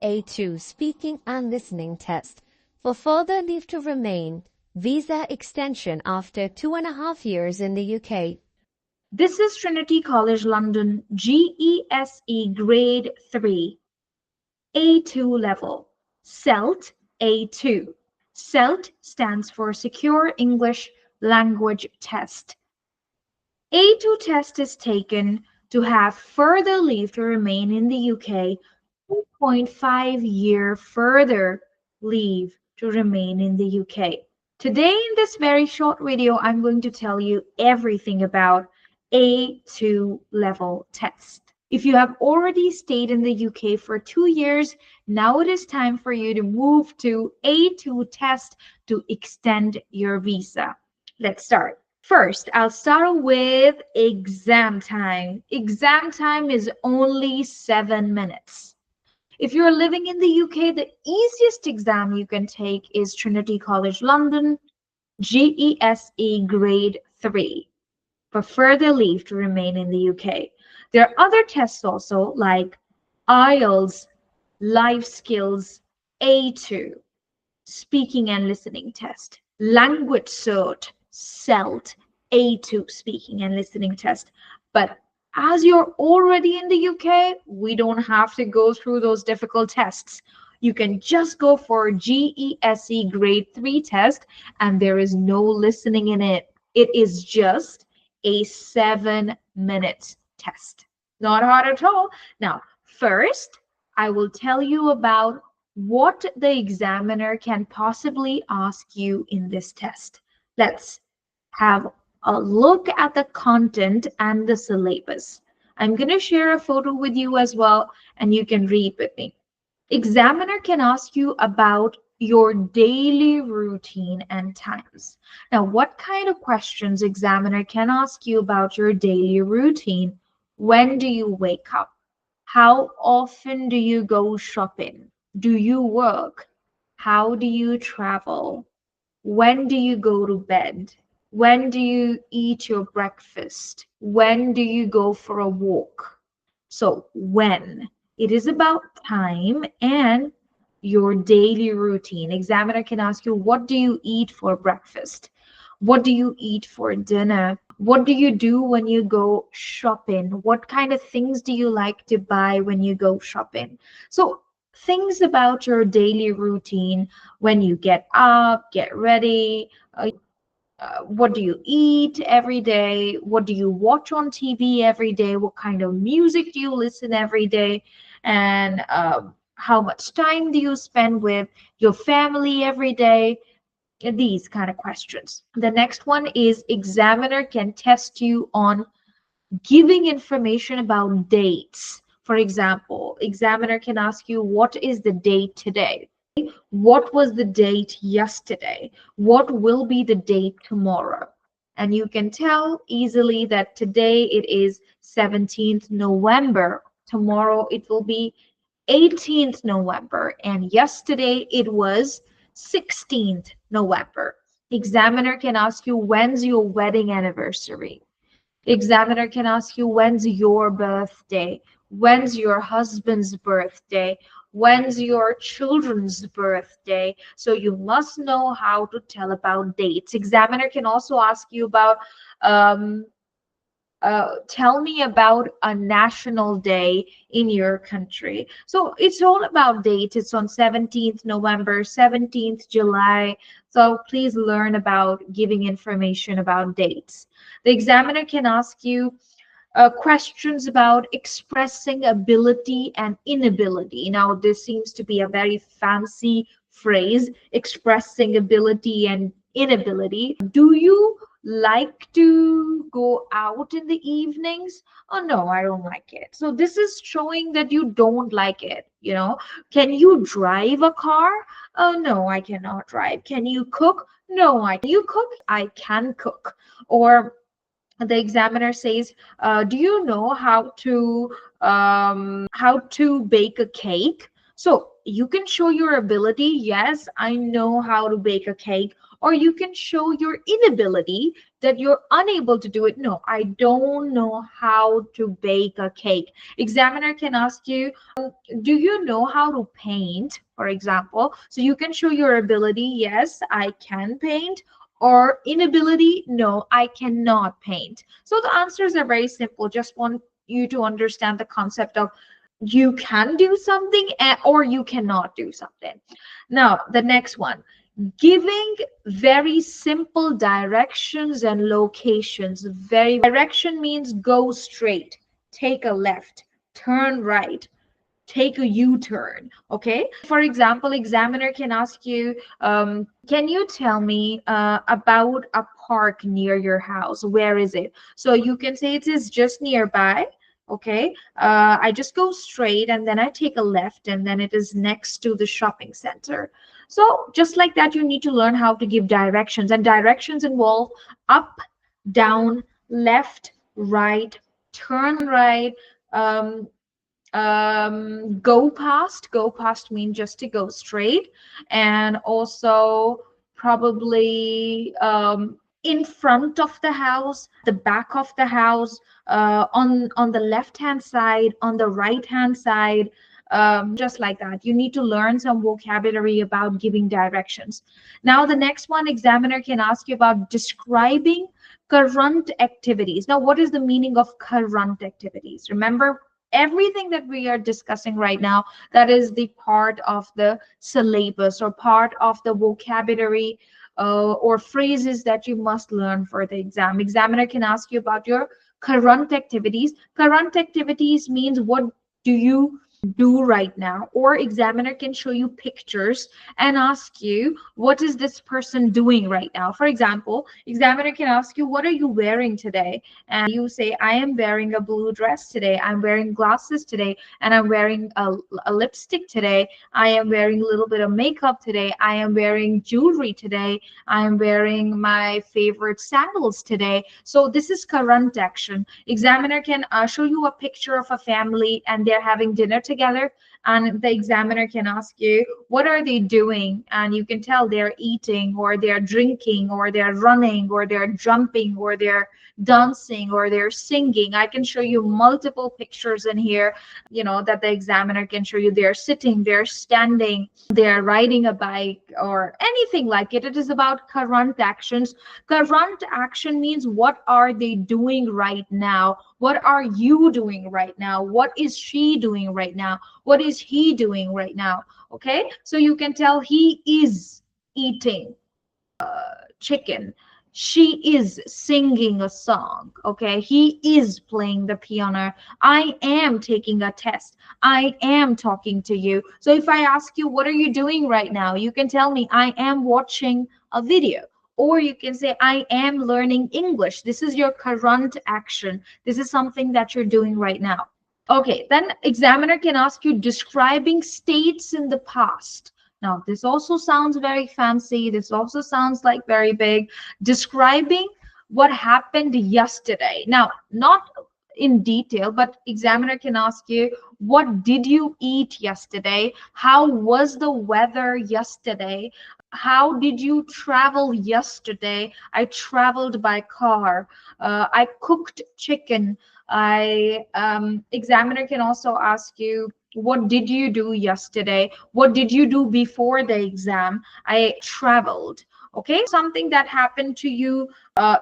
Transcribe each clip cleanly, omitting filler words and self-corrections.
A2 Speaking and Listening Test for further leave to remain, visa extension after 2.5 years in the UK. This is Trinity College London GESE Grade 3, A2 level, SELT A2. SELT stands for Secure English Language Test. A2 test is taken to have further leave to remain in the UK, 2.5-year further leave to remain in the UK. Today in this very short video, I'm going to tell you everything about A2 level test. If you have already stayed in the UK for 2 years, now it is time for you to move to A2 test to extend your visa. Let's start. First, I'll start with exam time. Exam time is only 7 minutes. If you're living in the UK, the easiest exam you can take is Trinity College London GESE Grade 3 for further leave to remain in the UK. There are other tests also like IELTS, Life Skills A2, Speaking and Listening Test, Language Cert, SELT A2 Speaking and Listening Test. But as you're already in the UK, we don't have to go through those difficult tests. You can just go for GESE Grade 3 test, and there is no listening in it. It is just a 7-minute test. Not hard at all. Now, first, I will tell you about what the examiner can possibly ask you in this test. Let's have a look at the content and the syllabus. I'm going to share a photo with you as well, and you can read with me. Examiner can ask you about your daily routine and times. Now, what kind of questions examiner can ask you about your daily routine? When do you wake up? How often do you go shopping? Do you work? How do you travel? When do you go to bed? When do you eat your breakfast? When do you go for a walk? So when. It is about time and your daily routine. Examiner can ask you, what do you eat for breakfast? What do you eat for dinner? What do you do when you go shopping? What kind of things do you like to buy when you go shopping? So things about your daily routine, when you get up, get ready, what do you eat every day? What do you watch on TV every day? What kind of music do you listen every day? And how much time do you spend with your family every day? These kind of questions. The next one is examiner can test you on giving information about dates. For example, examiner can ask you, what is the date today? What was the date yesterday? What will be the date tomorrow? And you can tell easily that today it is 17th November. Tomorrow it will be 18th November. And yesterday it was 16th November. Examiner can ask you, when's your wedding anniversary? Examiner can ask you, when's your birthday? When's your husband's birthday? When's your children's birthday? So you must know how to tell about dates. Examiner can also ask you about tell me about a national day in your country. So it's all about dates. It's on 17th November, 17th July. So please learn about giving information about dates. The examiner can ask you questions about expressing ability and inability. Now, this seems to be a very fancy phrase, expressing ability and inability. Do you like to go out in the evenings? Oh no, I don't like it. So this is showing that you don't like it. Can you drive a car? Oh no, I cannot drive. Can you cook? No, you cook? I can cook. Or the examiner says, do you know how to bake a cake? So you can show your ability. Yes, I know how to bake a cake. or you can show your inability, that you're unable to do it. No, I don't know how to bake a cake. Examiner can ask you, do you know how to paint, for example? So you can show your ability. Yes, I can paint. Or inability, no, I cannot paint. So the answers are very simple. Just want you to understand the concept of you can do something or you cannot do something. Now, the next one, giving very simple directions and locations. Very direction means go straight, take a left, turn right, take a U-turn. Okay, for example, examiner can ask you, can you tell me about a park near your house? Where is it? So you can say it is just nearby. Okay, I just go straight and then I take a left and then it is next to the shopping center. So just like that, you need to learn how to give directions, and directions involve up, down, left, right, turn right, um, go past means just to go straight, and also probably in front of the house, the back of the house, on the left hand side, on the right hand side, just like that. You need to learn some vocabulary about giving directions. Now the next one, examiner can ask you about describing current activities. Now what is the meaning of current activities? Remember, everything that we are discussing right now, that is the part of the syllabus or part of the vocabulary or phrases that you must learn for the exam. Examiner can ask you about your current activities. Current activities means what do you do right now, or examiner can show you pictures and ask you what is this person doing right now. For example, examiner can ask you, what are you wearing today? And you say, I am wearing a blue dress today, I'm wearing glasses today, and I'm wearing a lipstick today, I am wearing a little bit of makeup today, I am wearing jewelry today, I am wearing my favorite sandals today. So this is current action. Examiner can show you a picture of a family and they're having dinner together, and the examiner can ask you, what are they doing? And you can tell they're eating, or they're drinking, or they're running, or they're jumping, or they're dancing, or they're singing. I can show you multiple pictures in here, that the examiner can show you. They're sitting, they're standing, they're riding a bike, or anything like it. It is about current actions. Current action means what are they doing right now? What are you doing right now? What is she doing right now? What is he doing right now? Okay, so you can tell he is eating chicken. She is singing a song. Okay, he is playing the piano. I am taking a test. I am talking to you. So if I ask you, what are you doing right now? You can tell me, I am watching a video. Or you can say, I am learning English. This is your current action. This is something that you're doing right now. Okay, then examiner can ask you describing states in the past. Now, this also sounds very fancy. This also sounds like very big. Describing what happened yesterday. Now, not in detail, but examiner can ask you, what did you eat yesterday? How was the weather yesterday? How did you travel yesterday? I traveled by car. I cooked chicken. I examiner can also ask you, what did you do yesterday? What did you do before the exam? I traveled. Okay, something that happened to you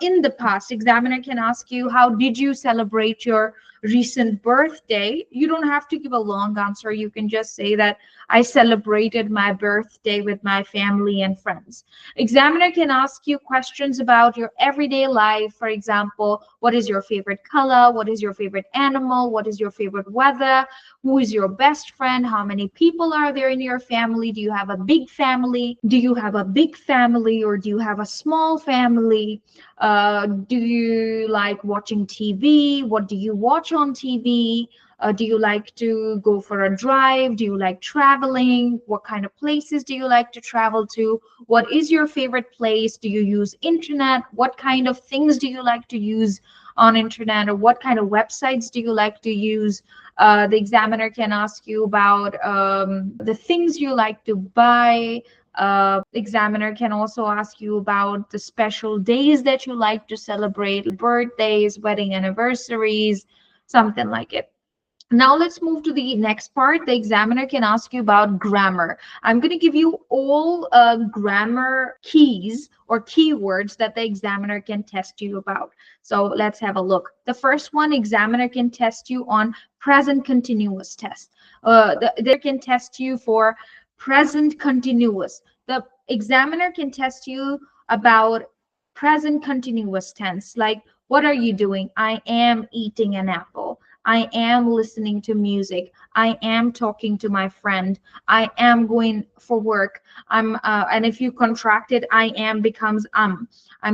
in the past. Examiner can ask you, how did you celebrate your recent birthday? You don't have to give a long answer. You can just say that I celebrated my birthday with my family and friends. Examiner can ask you questions about your everyday life. For example, what is your favorite color? What is your favorite animal? What is your favorite weather? Who is your best friend? How many people are there in your family? Do you have a big family? Do you have a big family, or do you have a small family? Do you like watching TV? What do you watch on TV? Do you like to go for a drive? Do you like traveling? What kind of places do you like to travel to? What is your favorite place? Do you use internet? What kind of things do you like to use on internet, or what kind of websites do you like to use? The examiner can ask you about the things you like to buy, Examiner can also ask you about the special days that you like to celebrate, birthdays, wedding anniversaries, something like it. Now let's move to the next part. The examiner can ask you about grammar. I'm going to give you all grammar keys or keywords that the examiner can test you about. So let's have a look. The first one, examiner can test you on present continuous test. They can test you for present continuous. The examiner can test you about present continuous tense, like what are you doing? I am eating an apple. I am listening to music. I am talking to my friend. I am going for work. And if you contract it, I am becomes I'm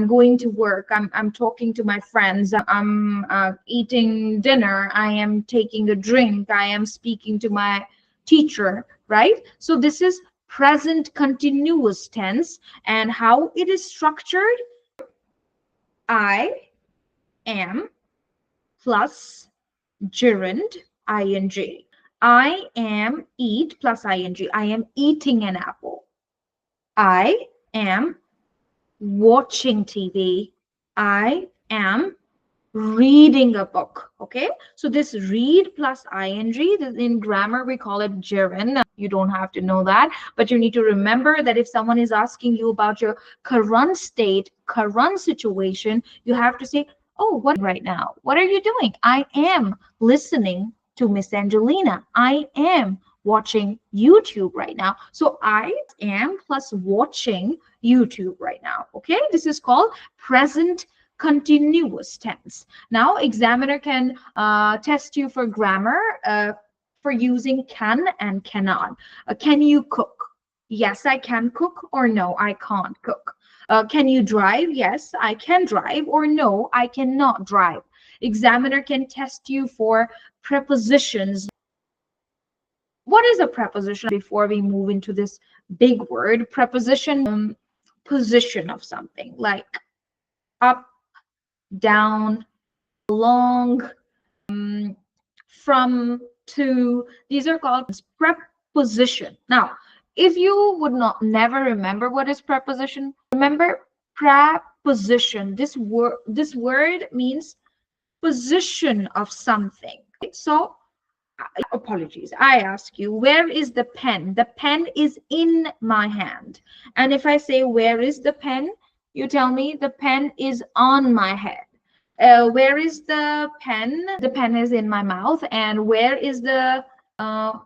going to work. I'm talking to my friends. I'm eating dinner. I am taking a drink. I am speaking to my teacher, right? So this is present continuous tense, and how it is structured. I am plus gerund ing. I am eat plus ing. I am eating an apple. I am watching TV. I am reading a book. Okay, so this read plus ing, in grammar we call it gerund. You don't have to know that, but you need to remember that if someone is asking you about your current state, current situation, you have to say, oh, what right now? What are you doing? I am listening to Miss Angelina. I am watching YouTube right now. So I am plus watching YouTube right now. Okay, this is called present continuous tense. Now examiner can test you for grammar for using can and cannot. Can you cook? Yes, I can cook, or no, I can't cook. Can you drive? Yes, I can drive, or no, I cannot drive. Examiner can test you for prepositions. What is a preposition? Before we move into this big word, preposition, position of something, like up, down, along, from, to. These are called preposition. Now, if you would not never remember what is preposition, remember preposition. This word means position of something. So apologies, I ask you, where is the pen? The pen is in my hand. And if I say, where is the pen? You tell me the pen is on my head. Where is the pen? The pen is in my mouth. And where is the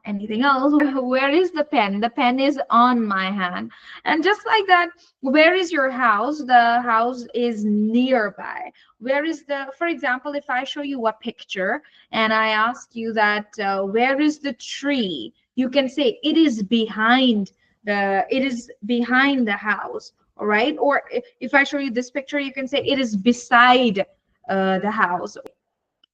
anything else? Where is the pen? The pen is on my hand. And just like that, where is your house? The house is nearby. Where is the, for example, if I show you a picture and I ask you that, where is the tree? You can say it is behind the house. All right. Or if I show you this picture, you can say it is beside the house.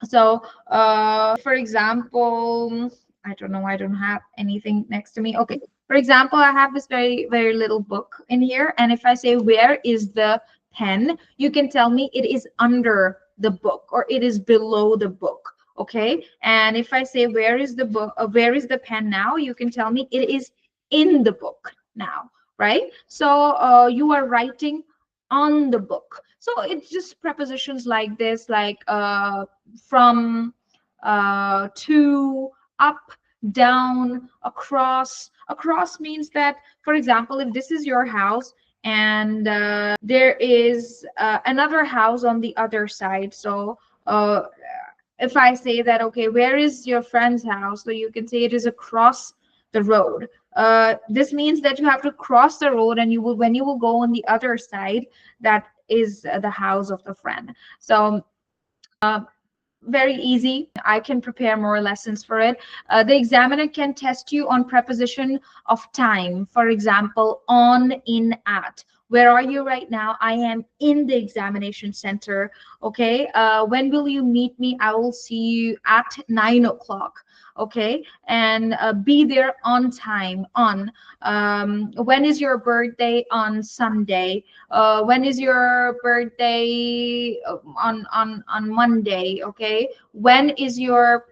So for example, I don't know, I don't have anything next to me. Okay, for example, I have this very little book in here, and if I say, where is the pen, you can tell me it is under the book or it is below the book. Okay, and if I say, where is the book, where is the pen now, you can tell me it is in the book now, right? So you are writing on the book. So it's just prepositions like this, like from, to, up, down, across. Across means that, for example, if this is your house and there is another house on the other side. So if I say that, okay, where is your friend's house? So you can say it is across the road. This means that you have to cross the road, and when you will go on the other side, that is the house of the friend. So very easy. I can prepare more lessons for it. The examiner can test you on preposition of time. For example, on, in, at. Where are you right now? I am in the examination center. Okay. When will you meet me? I will see you at 9 o'clock. Okay. And be there on time. On. When is your birthday? On Sunday. When is your birthday? On Monday. Okay. When is your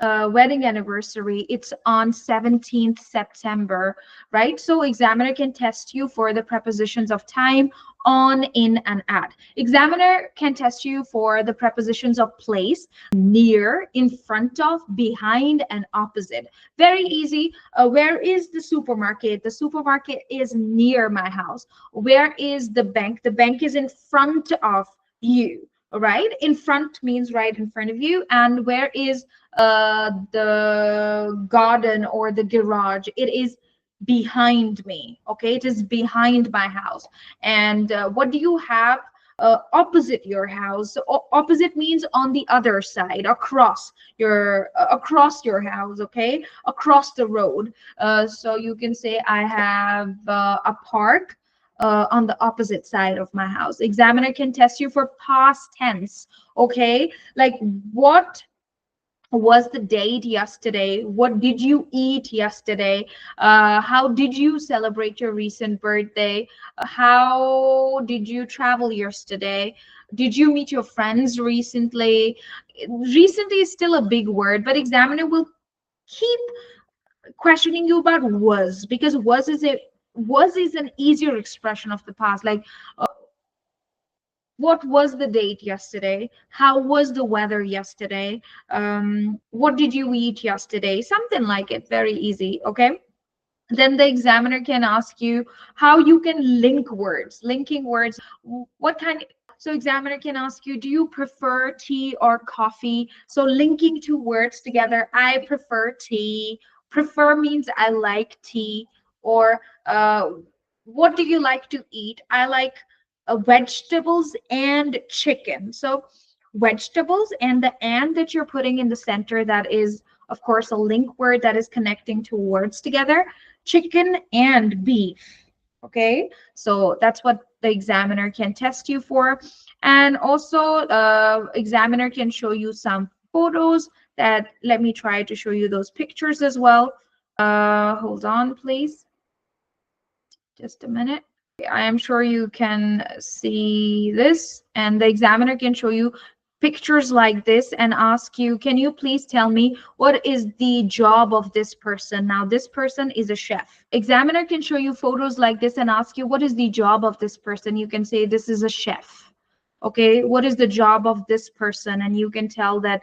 wedding anniversary, it's on 17th September, right? So examiner can test you for the prepositions of time, on, in, and at. Examiner can test you for the prepositions of place, near, in front of, behind, and opposite. Very easy. Where is the supermarket? The supermarket is near my house. Where is the bank? The bank is in front of you. Right? In front means right in front of you. And where is the garden or the garage? It is behind me. Okay, it is behind my house. And what do you have opposite your house? So opposite means on the other side, across your house. Okay, across the road. So you can say I have a park on the opposite side of my house. Examiner can test you for past tense. Okay, like what was the date yesterday? What did you eat yesterday? How did you celebrate your recent birthday? How did you travel yesterday? Did you meet your friends recently? Recently is still a big word, but examiner will keep questioning you about was, because was is an easier expression of the past. Like what was the date yesterday? How was the weather yesterday? What did you eat yesterday? Something like it. Very easy. Okay. Then the examiner can ask you how you can link words. Linking words. What kind? So examiner can ask you, do you prefer tea or coffee? So linking two words together. I prefer tea. Prefer means I like tea. Or what do you like to eat? I like vegetables and chicken. So vegetables and the and that you're putting in the center, that is of course a link word that is connecting two words together, chicken and beef. Okay, so that's what the examiner can test you for. And also examiner can show you some photos. That let me try to show you those pictures as well. Hold on please, just a minute. I am sure you can see this, and the examiner can show you pictures like this and ask you, can you please tell me what is the job of this person? Now, this person is a chef. Examiner can show you photos like this and ask you, what is the job of this person? You can say, this is a chef. Okay, what is the job of this person? And you can tell that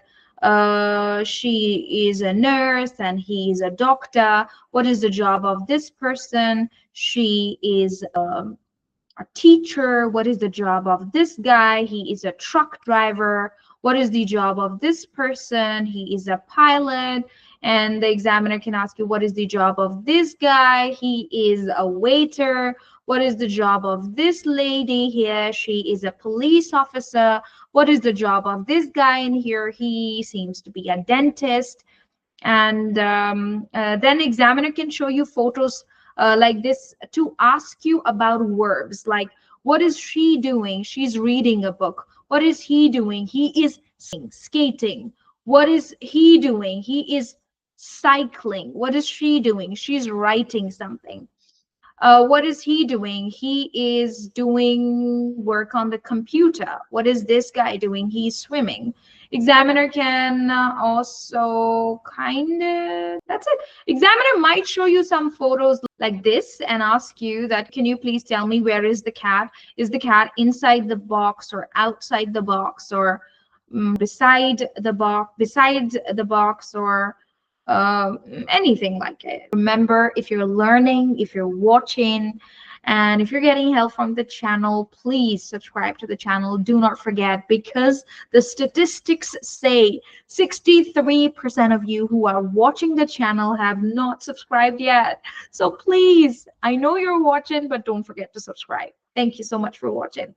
she is a nurse and he is a doctor. What is the job of this person? She is a teacher. What is the job of this guy? He is a truck driver. What is the job of this person? He is a pilot. And the examiner can ask you, what is the job of this guy? He is a waiter. What is the job of this lady here? She is a police officer. What is the job of this guy in here? He seems to be a dentist. And then examiner can show you photos like this to ask you about verbs. Like, what is she doing? She's reading a book. What is he doing? He is skating. What is he doing? He is cycling. What is she doing? She's writing something. What is he doing? He is doing work on the computer. What is this guy doing? He's swimming. Examiner can also kind of, that's it. Examiner might show you some photos like this and ask you that, can you please tell me where is the cat? Is the cat inside the box or outside the box, or beside the box, or anything like it. Remember, if you're learning, if you're watching, and if you're getting help from the channel, please subscribe to the channel. Do not forget, because the statistics say 63% of you who are watching the channel have not subscribed yet. So please, I know you're watching, but don't forget to subscribe. Thank you so much for watching.